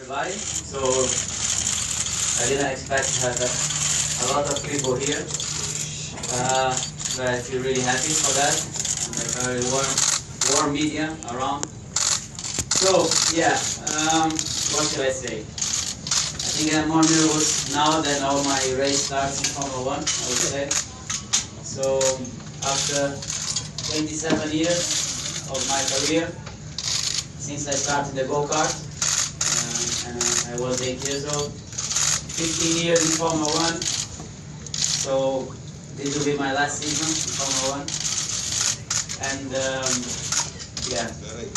everybody. So I didn't expect to have a lot of people here, but I feel really happy for that. And a very warm media around. So yeah, what should I say? I think I'm more nervous now than all my race starts in Formula 1, I would say. So after 27 years of my career, since I started the go-kart, and I was 8 years old, 15 years in Formula 1, so this will be my last season in Formula 1, and yeah, it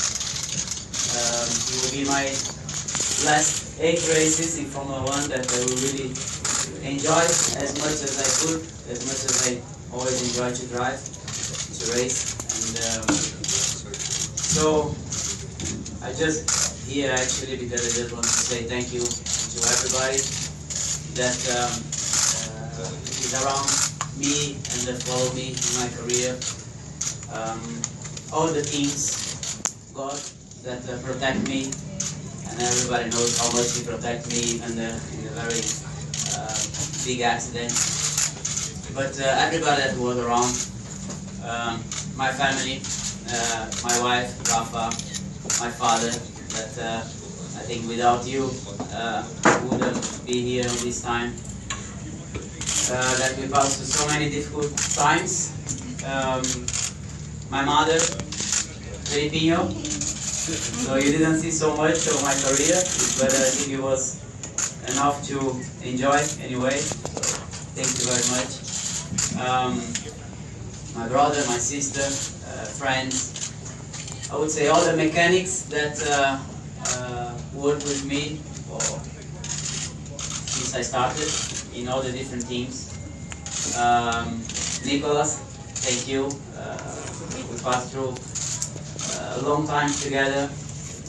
will be my last 8 races in Formula 1 that I will really enjoy as much as I could, as much as I always enjoy to drive, to race, and so I just here actually because I just want to say thank you to everybody that is around me and that follow me in my career. All the teams, God, that protect me, and everybody knows how much He protect me even in a very big accident. But everybody that was around, my family, my wife, Rafa, my father, that I think without you wouldn't be here on this time. That we passed through so many difficult times. My mother, Filipino, so you didn't see so much of my career, but I think it was enough to enjoy anyway. Thank you very much. My brother, my sister, friends, I would say all the mechanics that work with me since I started in all the different teams. Nicholas, thank you. We passed through a long time together.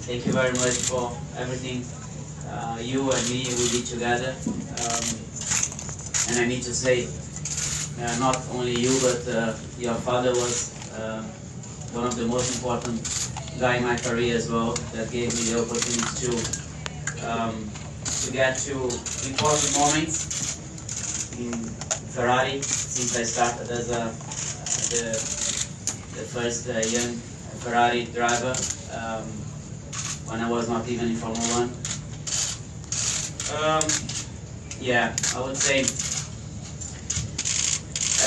Thank you very much for everything you and me we did together. And I need to say, not only you, but your father was one of the most important guy in my career as well, that gave me the opportunity to get to important moments in Ferrari since I started as the first young Ferrari driver when I was not even in Formula 1. Yeah, I would say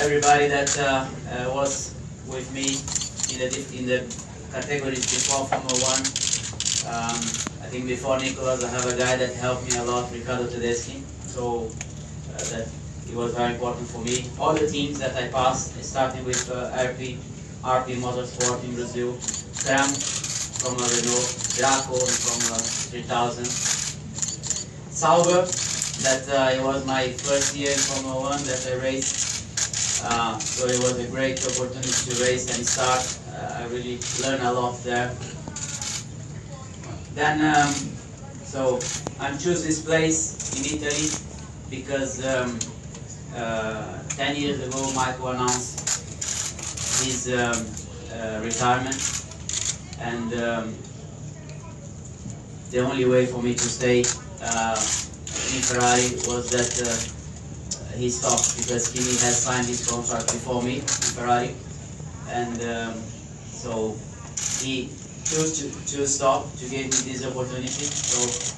everybody that was with me in the categories before Formula 1. I think before Nicholas I have a guy that helped me a lot, Ricardo Tedeschi, so that it was very important for me. All the teams that I passed, starting with RP Motorsport in Brazil, Cram from Renault, Draco from 3000, Sauber, that it was my first year in Formula 1 that I raced. So it was a great opportunity to race and start. I really learned a lot there. Then, so I chose this place in Italy because 10 years ago Michael announced his retirement, and the only way for me to stay in Ferrari was that he stopped, because he has signed his contract before me in Ferrari, and so he chose to stop, to give me this opportunity. So,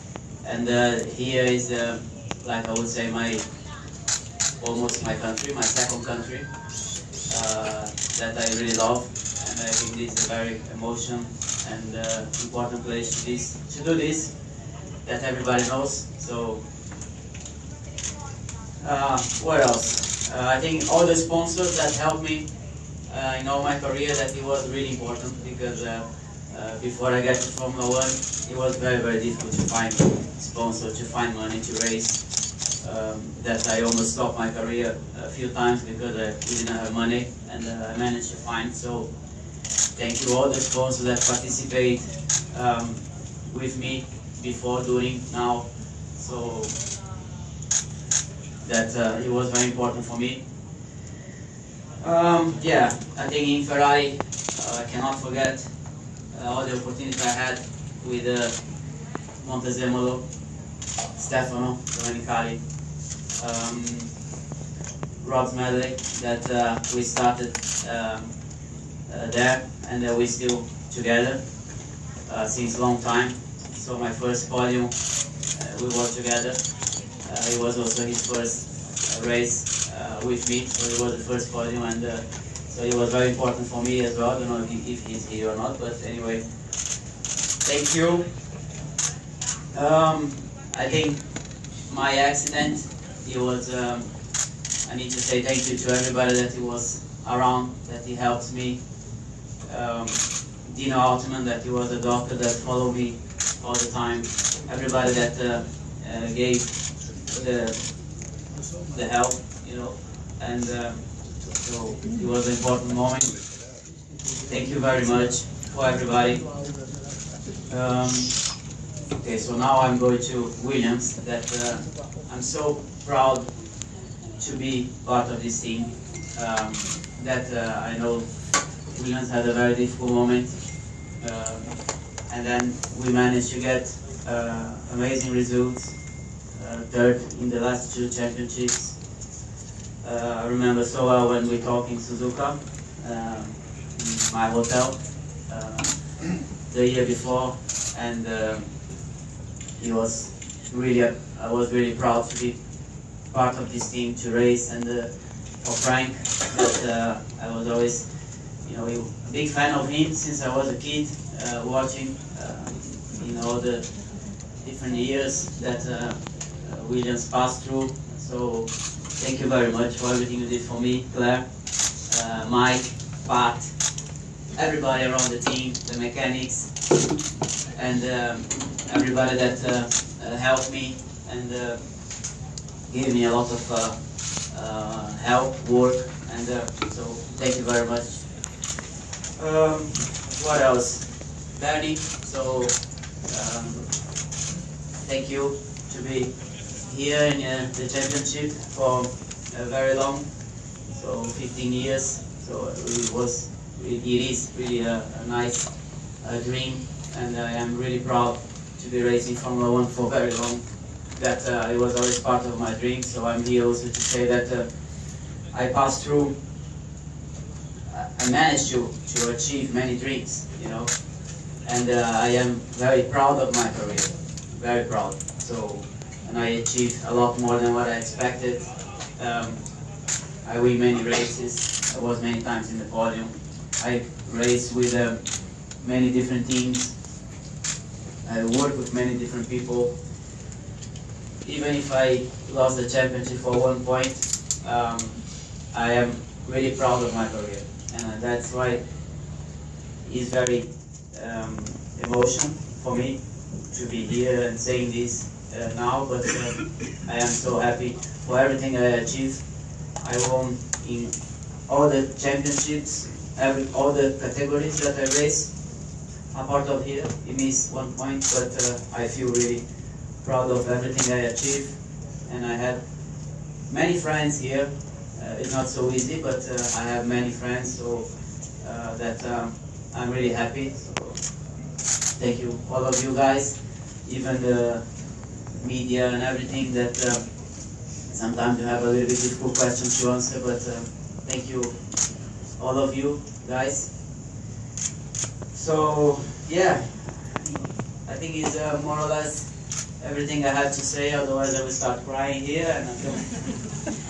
and here is like I would say almost my country, my second country, that I really love, and I think this is a very emotional and important place to do this, that everybody knows. So. What else? I think all the sponsors that helped me in all my career, that it was really important, because before I got to Formula 1, it was very, very difficult to find sponsors, to find money to race. That I almost stopped my career a few times because we didn't have money, and I managed to find. So thank you all the sponsors that participate with me before, during, now. So that it was very important for me. Yeah, I think in Ferrari I cannot forget all the opportunities I had with Montezemolo, Stefano Domenicali, Rob's medley that we started there, and we're still together since a long time. So my first podium, we were together. It was also his first race with me, so it was the first podium, and so it was very important for me as well. I don't know if he's here or not, but anyway, thank you. I think my accident, it was, I need to say thank you to everybody that he was around, that he helped me. Dino Altman, that he was a doctor that followed me all the time. Everybody that gave the help, you know, and so it was an important moment. Thank you very much for everybody. Okay, so now I'm going to Williams. That I'm so proud to be part of this team. I know Williams had a very difficult moment, and then we managed to get amazing results. Third in the last two championships. I remember so well when we talked in Suzuka, in my hotel, the year before, and I was really proud to be part of this team, to race, and for Frank, that I was always, you know, a big fan of him since I was a kid, watching in all the different years that Williams passed through. So thank you very much for everything you did for me, Claire, Mike, Pat, everybody around the team, the mechanics, and everybody that helped me and gave me a lot of help, work, and so thank you very much. What else? Bernie, so thank you to be here in the championship for very long, so 15 years. So it is really a nice dream, and I am really proud to be racing Formula 1 for very long. That it was always part of my dream. So I'm here also to say that I passed through. I managed to achieve many dreams, you know, and I am very proud of my career, very proud. So, and I achieved a lot more than what I expected. I win many races. I was many times in the podium. I raced with many different teams. I worked with many different people. Even if I lost the championship for 1 point, I am really proud of my career, and that's why it's very emotional for me to be here and saying this now, but I am so happy for everything I achieved. I won in all the championships, all the categories that I raced. I'm part of here, it missed 1 point, but I feel really proud of everything I achieved, and I had many friends here. It's not so easy, but I have many friends, so that I'm really happy. So thank you, all of you guys, even the media and everything that sometimes you have a little bit difficult questions to answer, but thank you, all of you guys. So yeah, I think it's more or less everything I had to say, otherwise I will start crying here, and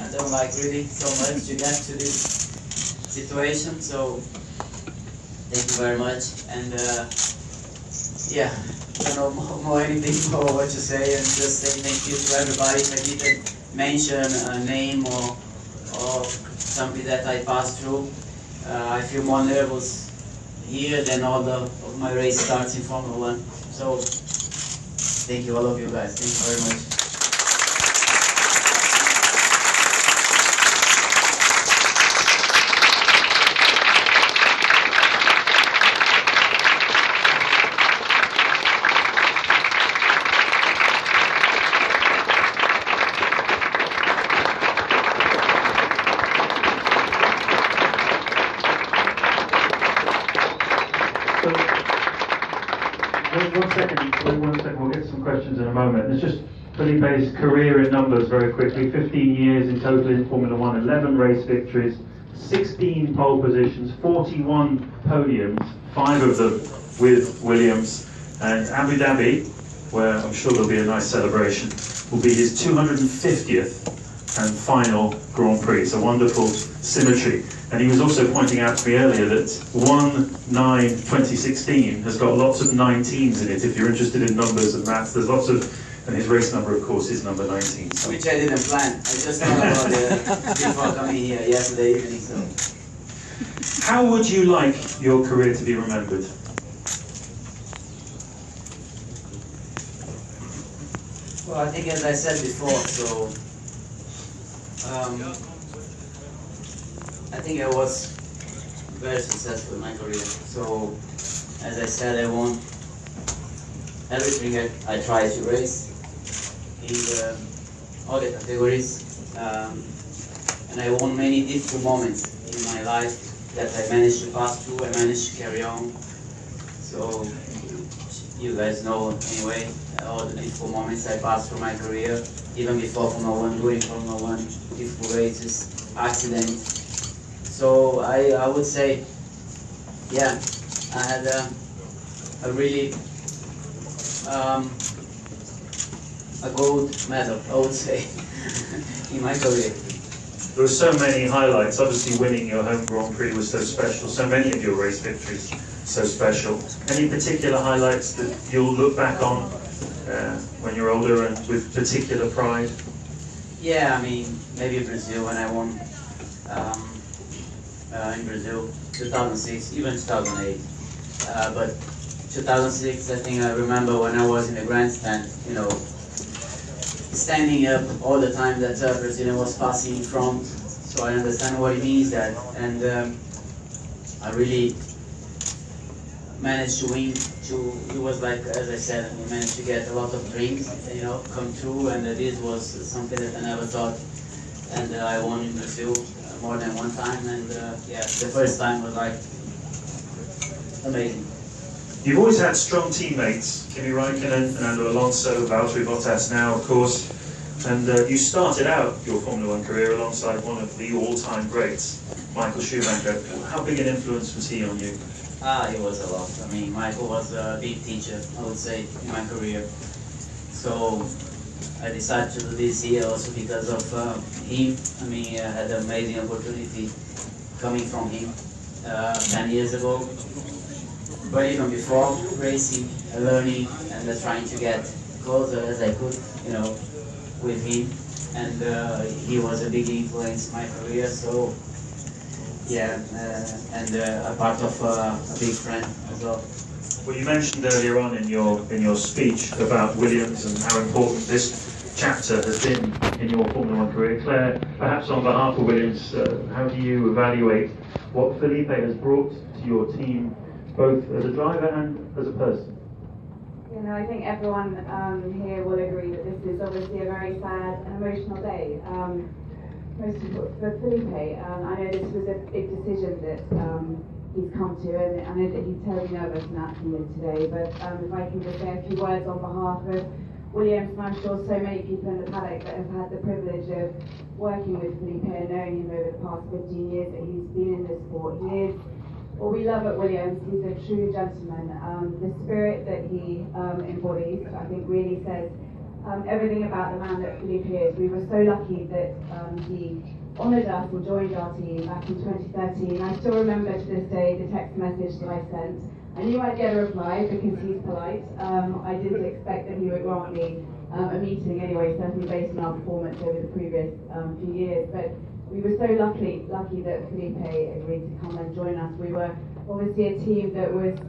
I don't like really so much to get to this situation, so thank you very much, and yeah, I don't know more anything more what to say, and just say thank you to everybody. If I didn't mention a name or something that I passed through, I feel more nervous here than all of my race starts in Formula 1, so thank you all of you guys, thank you very much. Wait 1 second, we'll get some questions in a moment. There's just Felipe's career in numbers very quickly: 15 years in total in Formula 1, 11 race victories, 16 pole positions, 41 podiums, 5 of them with Williams, and Abu Dhabi, where I'm sure there'll be a nice celebration, will be his 250th and final Grand Prix. So wonderful symmetry. And he was also pointing out to me earlier that 1/9/2016 has got lots of 19s in it. If you're interested in numbers and maths, there's lots of, and his race number, of course, is number 19. So. Which I didn't plan. I just thought about it before coming here yesterday evening. So. How would you like your career to be remembered? Well, I think, as I said before, so I think I was very successful in my career. So, as I said, I won everything I tried to race in all the categories, and I won many difficult moments in my life that I managed to pass through. I managed to carry on. So, you guys know anyway all the difficult moments I passed through my career, even before Formula 1, doing Formula 1, difficult races, accidents. So I would say, yeah, I had a really a gold medal, I would say, in my career. There were so many highlights. Obviously, winning your home Grand Prix was so special. So many of your race victories so special. Any particular highlights that you'll look back on when you're older and with particular pride? Yeah, I mean, maybe Brazil, when I won in Brazil, 2006, even 2008. But 2006, I think I remember when I was in the grandstand, you know, standing up all the time that Brazilian was passing in front, so I understand what it means that, and I really managed to win. It was like, as I said, we managed to get a lot of dreams, you know, come true, and this was something that I never thought. And I won in Brazil more than one time, and yeah, the first time was like amazing. You've always had strong teammates, Kimi Räikkönen, Fernando Alonso, Valtteri Bottas now, of course, and you started out your Formula 1 career alongside one of the all-time greats, Michael Schumacher. How big an influence was he on you? He was a lot. I mean, Michael was a big teacher, I would say, in my career. So I decided to do this here also because of him. I mean, I had an amazing opportunity coming from him 10 years ago. But even before racing, learning, and trying to get closer as I could, you know, with him. And he was a big influence in my career. So yeah, and a part of a big friend as well. Well, you mentioned earlier on in your speech about Williams and how important this chapter has been in your Formula 1 career. Claire, perhaps on behalf of Williams, how do you evaluate what Felipe has brought to your team, both as a driver and as a person? You know, I think everyone here will agree that this is obviously a very sad and emotional day. Most important for Felipe. I know this was a big decision that he's come to, and I know that he's terribly nervous announcing it today, but if I can just say a few words on behalf of Williams, and I'm sure so many people in the paddock that have had the privilege of working with Felipe and knowing him over the past 15 years that he's been in this sport. He is what we love at Williams. He's a true gentleman. The spirit that he embodies, I think, really says everything about the man that Felipe is. We were so lucky that he honoured us and joined our team back in 2013. I still remember to this day the text message that I sent. I knew I'd get a reply because he's polite. I didn't expect that he would grant me a meeting anyway, certainly based on our performance over the previous few years. But we were so lucky that Felipe agreed to come and join us. We were obviously a team that was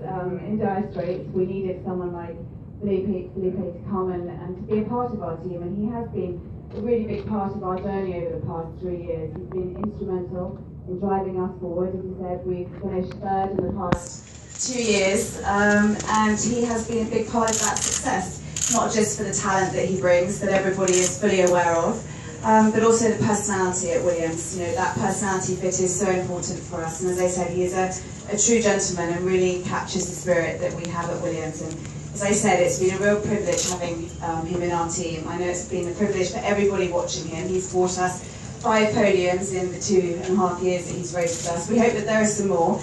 in dire straits. We needed someone like Felipe to come and to be a part of our team, and he has been a really big part of our journey over the past 3 years. He's been instrumental in driving us forward. As you said, we've finished third in the past 2 years, and he has been a big part of that success, not just for the talent that he brings, that everybody is fully aware of, but also the personality at Williams. You know, that personality fit is so important for us, and as I said, he is a true gentleman and really captures the spirit that we have at Williams. And as I said, it's been a real privilege having him in our team. I know it's been a privilege for everybody watching him. He's brought us 5 podiums in the 2.5 years that he's raced with us. We hope that there are some more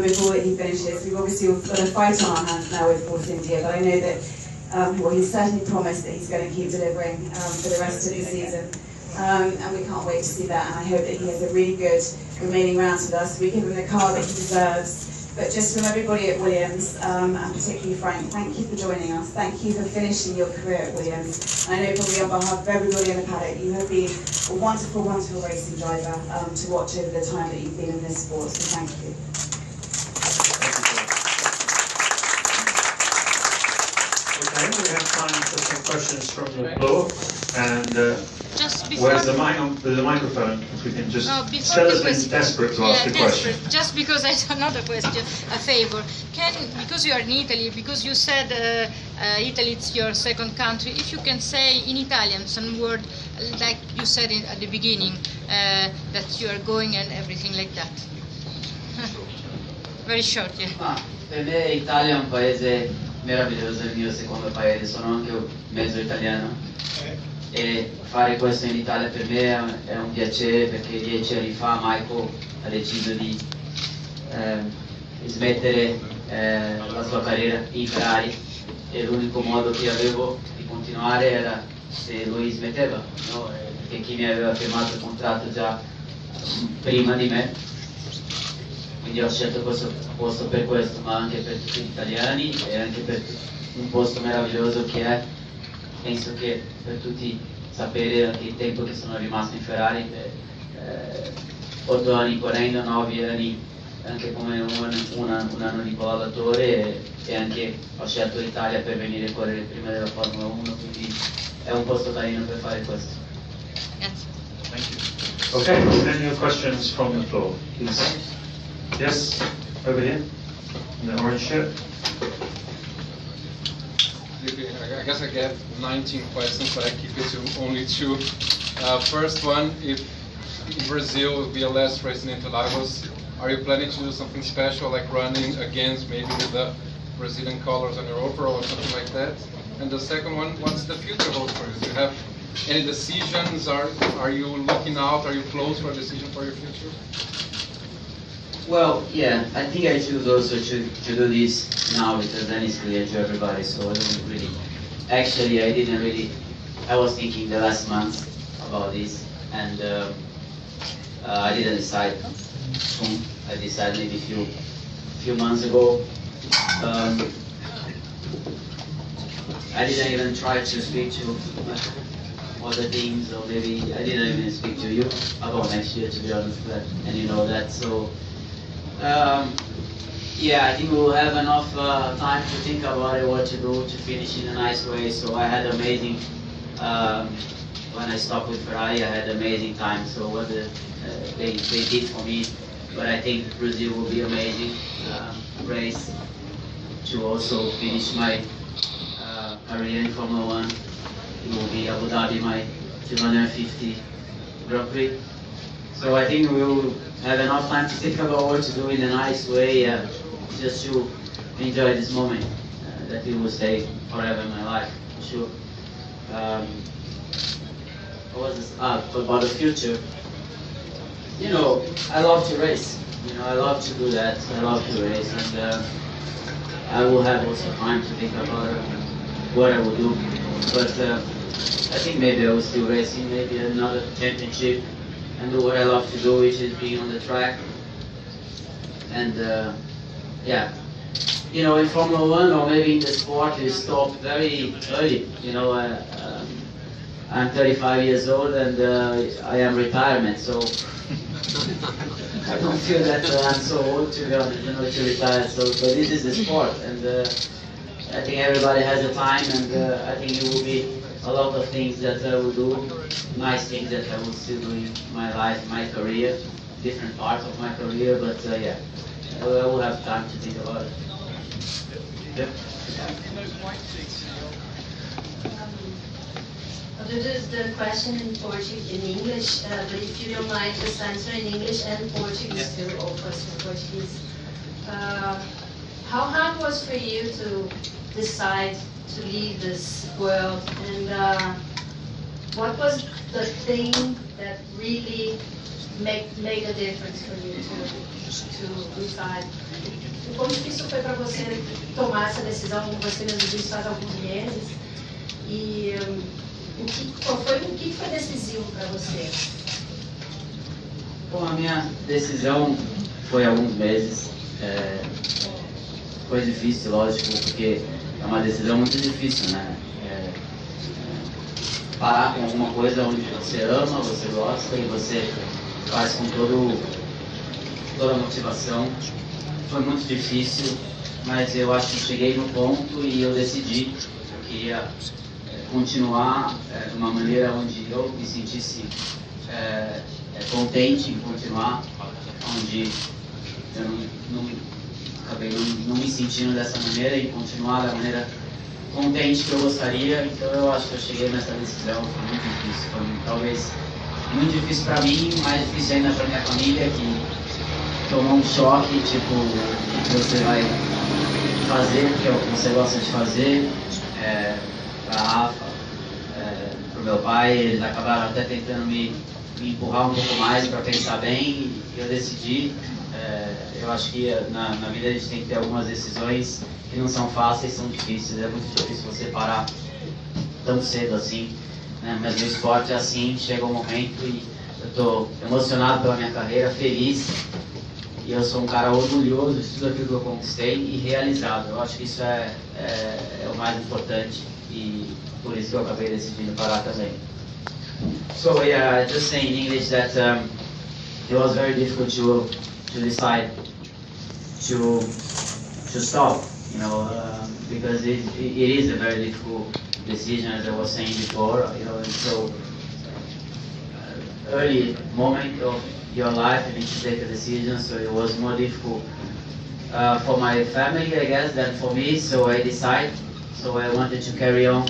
before he finishes. We've obviously got a fight on our hands now with Force India, but I know that well, he's certainly promised that he's going to keep delivering for the rest of the season. And we can't wait to see that, and I hope that he has a really good remaining rounds with us. We give him the car that he deserves. But just from everybody at Williams, and particularly Frank, thank you for joining us. Thank you for finishing your career at Williams. I know probably on behalf of everybody in the paddock, you have been a wonderful, wonderful racing driver to watch over the time that you've been in this sport, so thank you. Okay, we have time for some questions from the floor. And just before, where's the microphone? If we can just before Stella's desperate to ask a question. Just because I have another question, a favor. Because you are in Italy, because you said Italy is your second country, if you can say in Italian some word like you said at the beginning, that you are going and everything like that. Very short, yeah. Per me l'Italia è un paese meraviglioso, è il mio secondo paese, sono anche mezzo italiano. E fare questo in Italia per me è un piacere, perché 10 anni fa Michael ha deciso di smettere la sua carriera in Ferrari, e l'unico modo che avevo di continuare era se lui smetteva, no? Perché chi mi aveva firmato il contratto già prima di me, quindi ho scelto questo posto per questo, ma anche per tutti gli italiani e anche per un posto meraviglioso che è. Penso che per tutti sapere anche il tempo che sono rimasto in Ferrari, 8 anni correndo, 9 anni anche come un anno di collaboratore, e anche ho scelto l'Italia per venire a correre prima della Formula 1, quindi è un posto carino per fare questo. Grazie. Thank you. Okay, any questions from the floor, please? Yes, over here, in the orange shirt. I guess I get 19 questions, but I keep it to only 2. First one, if in Brazil will be a last race in Interlagos, are you planning to do something special, like running against maybe with the Brazilian colors on your overall or something like that? And the second one, what's the future hold for you? Do you have any decisions? Are you looking out? Are you close for a decision for your future? Well, yeah, I think I choose also to do this now because then it's clear to everybody, so I don't really, actually I was thinking the last month about this, and I didn't decide soon. I decided maybe a few months ago. I didn't even try to speak to other teams, or maybe I didn't even speak to you about next year, to be honest, and you know that, so yeah, I think we'll have enough time to think about it, what to do to finish in a nice way. So I had amazing, when I stopped with Ferrari, I had amazing time, so what they did for me, but I think Brazil will be amazing race to also finish my career in Formula 1. It will be Abu Dhabi, my 250 Grand Prix. So I think we will have enough time to think about what to do in a nice way, just to enjoy this moment that it will stay forever in my life, for sure. What was this? About the future. You know, I love to race. You know, I love to do that. I love to race, and I will have also time to think about what I will do. But I think maybe I will still racing, maybe another championship, and do what I love to do, which is being on the track. And yeah, you know, in Formula 1 or maybe in the sport, you stop very early. You know, I'm 35 years old and I am retirement, so I don't feel that I'm so old to be honest, you know, to retire. So, but this is the sport, and I think everybody has a time, and I think it will be a lot of things that I will do, nice things that I will still do in my life, my career, different parts of my career, but yeah, I will have time to think about it. Yep. I'll do the question in Portuguese, in English, but if you don't mind, just answer in English and Portuguese too, all questions in Portuguese. how hard was for you to decide to leave this world, and what was the thing that really made a difference for you to decide? Como difícil foi para você tomar essa decisão, como você mesmo disse, faz alguns meses? E o que foi decisivo para você? Bom, a minha decisão foi há alguns meses. Foi difícil, lógico, porque é uma decisão muito difícil, né? Parar com alguma coisa onde você ama, você gosta e você faz com toda a motivação. Foi muito difícil, mas eu acho que cheguei no ponto e eu decidi que eu queria continuar de uma maneira onde eu me sentisse contente em continuar, onde eu acabei não me sentindo dessa maneira e continuar da maneira contente que eu gostaria. Então eu acho que eu cheguei nessa decisão. Foi muito difícil, foi talvez muito difícil para mim, mais difícil ainda para minha família, que tomou um choque, tipo, o que você vai fazer, o que você gosta de fazer. Para a Rafa, para o meu pai, eles acabaram até tentando me empurrar um pouco mais para pensar bem, e eu decidi. Eu acho que na vida a gente tem que ter algumas decisões que não são fáceis, são difíceis. É muito difícil você parar tão cedo assim, né? Mas no esporte é assim, chega um momento e eu estou emocionado pela minha carreira, feliz, e eu sou um cara orgulhoso de tudo aquilo que eu conquistei e realizado. Eu acho que isso é o mais importante, e por isso que eu acabei decidindo parar também. So yeah, just saying in English that it was very difficult to decide to stop, you know, because it is a very difficult decision, as I was saying before, you know, and so early moment of your life you need to take a decision, so it was more difficult for my family, I guess, than for me, so I decided, so I wanted to carry on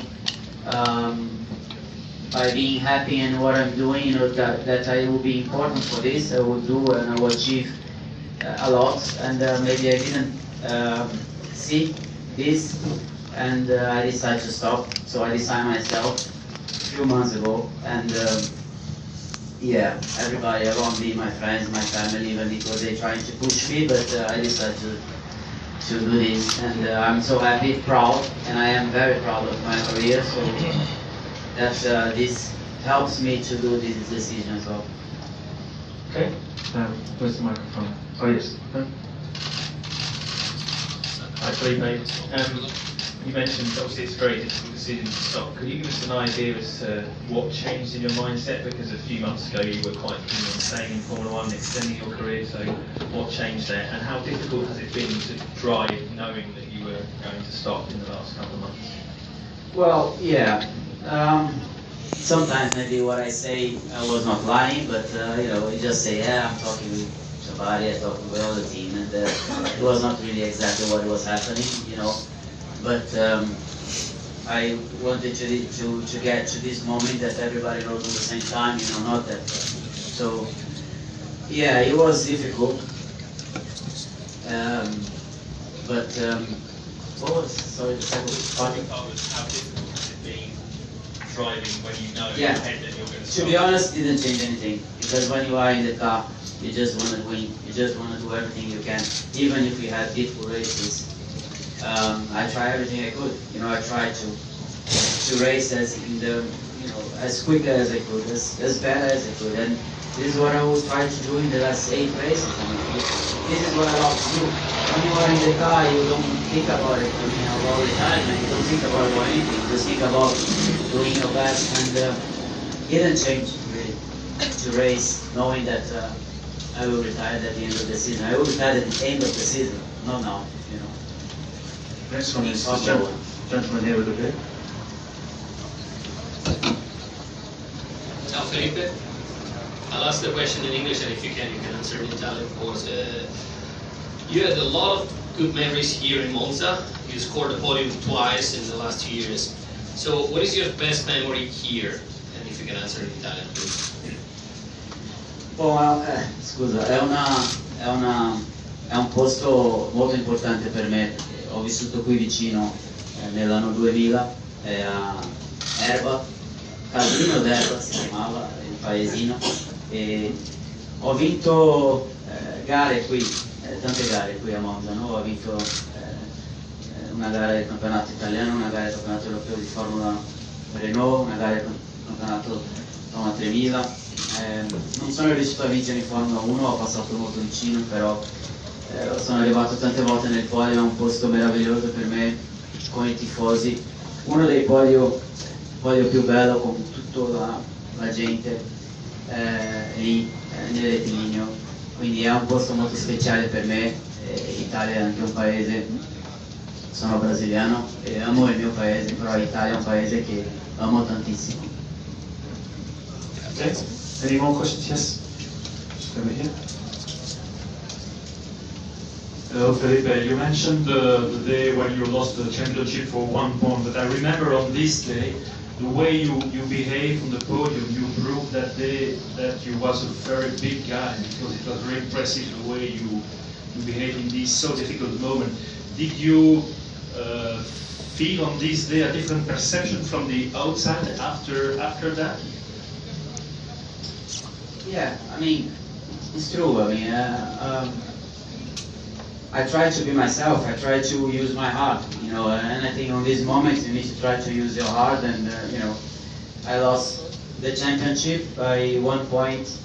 by being happy in what I'm doing, you know, that I will be important for this, I will do and I will achieve a lot, and maybe I didn't see this, and I decided to stop. So I decided myself a few months ago, and yeah, everybody around me, my friends, my family, even because they trying to push me, but I decided to do this, and I'm so happy, proud, and I am very proud of my career, so that this helps me to do this decision as well. Okay, where's the microphone? Oh yes. Hi Felipe. You mentioned obviously it's a very difficult decision to stop. Could you give us an idea as to what changed in your mindset? Because a few months ago you were quite keen on staying in Formula 1, extending your career, so what changed there? And how difficult has it been to drive knowing that you were going to stop in the last couple of months? Well, yeah. Sometimes maybe what I say I was not lying, but you know, you just say, yeah, I'm talking with somebody, I'm talking with all the team, and it was not really exactly what was happening, you know. But I wanted to get to this moment that everybody knows at the same time, you know, not that. So yeah, it was difficult. But what was, sorry, the second part? How difficult has it been driving when you know Yeah. in your head that you're going to To stop? be honest, it didn't change anything, because when you are in the car, you just want to win. You just want to do everything you can, even if we had difficult races. I tried everything I could. You know, I tried to race as in the, you know, as quick as I could, as better as I could, and this is what I will try to do in the last 8 races. I mean, this is what I love to do. When you are in the car, you don't think about it. I mean, about retirement, you don't think about anything. You just think about doing your best, and it didn't change really to race, knowing that I will retire at the end of the season. I will retire at the end of the season, not now, you know. Next one is the gentleman here with the beard. Ciao Felipe. I'll ask the question in English, and if you can answer in Italian, of course. You had a lot of good memories here in Monza. You scored the podium twice in the last 2 years. So what is your best memory here? And if you can answer in Italian, please. Bom, scusa, è una è un posto molto importante per me. Ho vissuto qui vicino nell'anno 2000, a Erba, Casino d'Erba si chiamava il paesino, e ho vinto gare qui, tante gare qui a Monza, no? Ho vinto una gara del campionato italiano, una gara del campionato europeo di Formula Renault, una gara del campionato Roma 3000. Non sono riuscito a vincere in Formula 1, ho passato molto vicino, però sono arrivato tante volte nel podio, è un posto meraviglioso per me, con i tifosi, uno dei podio più bello, con tutta la gente lì nel rettilineo, quindi è un posto molto speciale per me. L'Italia è anche un paese, sono brasiliano e amo il mio paese, però l'Italia è un paese che amo tantissimo. Okay. Any more questions? Yes. Over here. Hello, Felipe. You mentioned the day when you lost the championship for 1 point, but I remember on this day, the way you behaved on the podium, you proved that day that you was a very big guy, because it was very impressive the way you behaved in this so difficult moment. Did you feel on this day a different perception from the outside after that? Yeah, I mean, it's true. I mean, I try to be myself. I try to use my heart, you know. And I think on these moments you need to try to use your heart. And you know, I lost the championship by 1 point,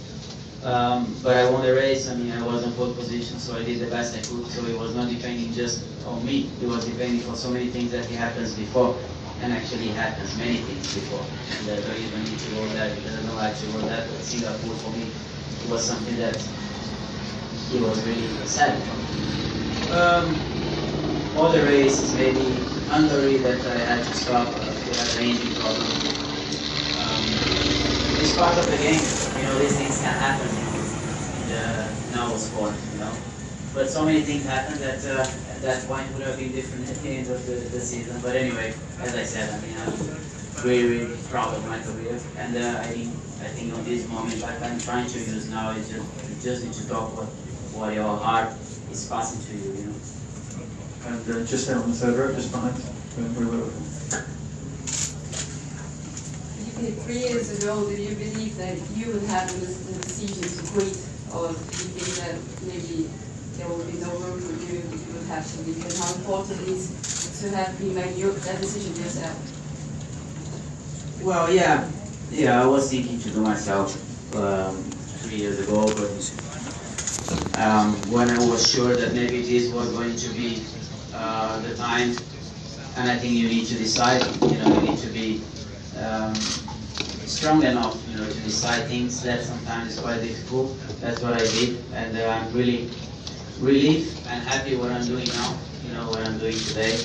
but I won the race. I mean, I was in pole position, so I did the best I could. So it was not depending just on me. It was depending on so many things that happens before, and actually happens many things before. And I don't even need to go there because I don't actually go there. But Singapore for me, it was something that it was really sad for me. All the races, maybe Hungary that I had to stop, we had an engine problem. It's part of the game, you know, these things can happen in our sport, you know. But so many things happened that at that point would have been different at the end of the season. But anyway, as I said, I mean, I'm really, really proud of my career. And I think on this moment, what I'm trying to use now is just need to talk what your heart is passing to you, you know. And just there on the third row, just behind. Very well. 3 years ago, did you believe that you would have the decision to quit, or did you think that maybe there would be no room for you, you would have to leave? And how important it is to have you make that decision yourself? Well, yeah, I was thinking to do myself 3 years ago, but when I was sure that maybe this was going to be the time, and I think you need to decide, you know, you need to be strong enough, you know, to decide things that sometimes is quite difficult. That's what I did, and I'm really relieved and happy what I'm doing now, you know, what I'm doing today.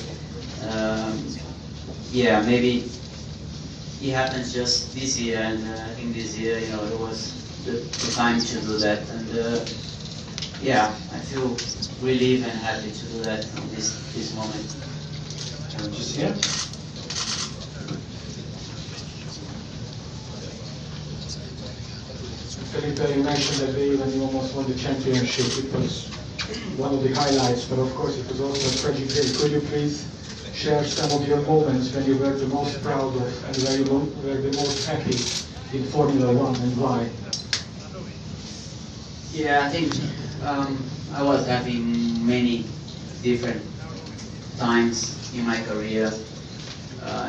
Yeah, maybe it happens just this year, and I think this year, you know, it was the time to do that, and yeah, I feel relieved and happy to do that in this moment. Just here. Felipe, you mentioned that day when you almost won the championship. It was one of the highlights, but of course it was also a tragic day. Could you please share some of your moments when you were the most proud of and where you were the most happy in Formula 1 and why? Yeah, I think I was happy many different times in my career,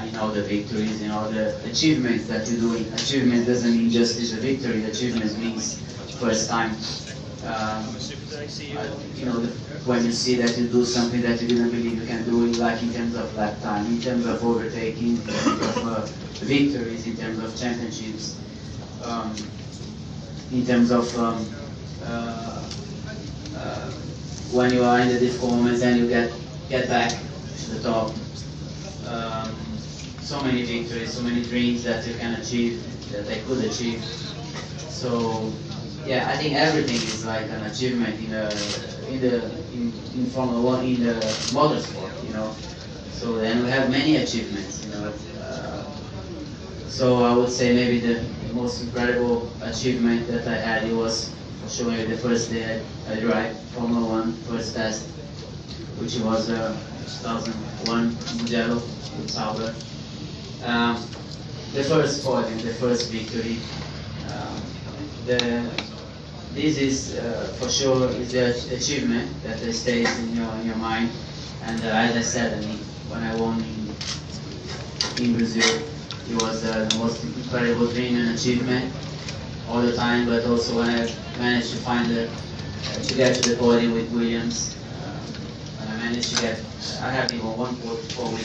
in all the victories, in all the achievements that you're doing. Achievement doesn't mean just is a victory. Achievement means first time. You know, when you see that you do something that you didn't believe you can do, like in terms of lap time, in terms of overtaking, in terms of victories, in terms of championships, in terms of when you are in the difficult moments and you get back to the top. So many victories, so many dreams that you can achieve, that I could achieve. So yeah, I think everything is like an achievement in Formula 1, in the motorsport, you know. So then we have many achievements, you know. So I would say maybe the most incredible achievement that I had, it was for sure the first day I drive Formula 1, first test, which was 2001 Mugello in Sauber. The first podium, the first victory. This is for sure is the achievement that stays in your mind. And as I said, I mean, when I won in Brazil, it was the most incredible dream and achievement all the time. But also when I managed to find to get to the podium with Williams, when I managed to get, I have even one pole with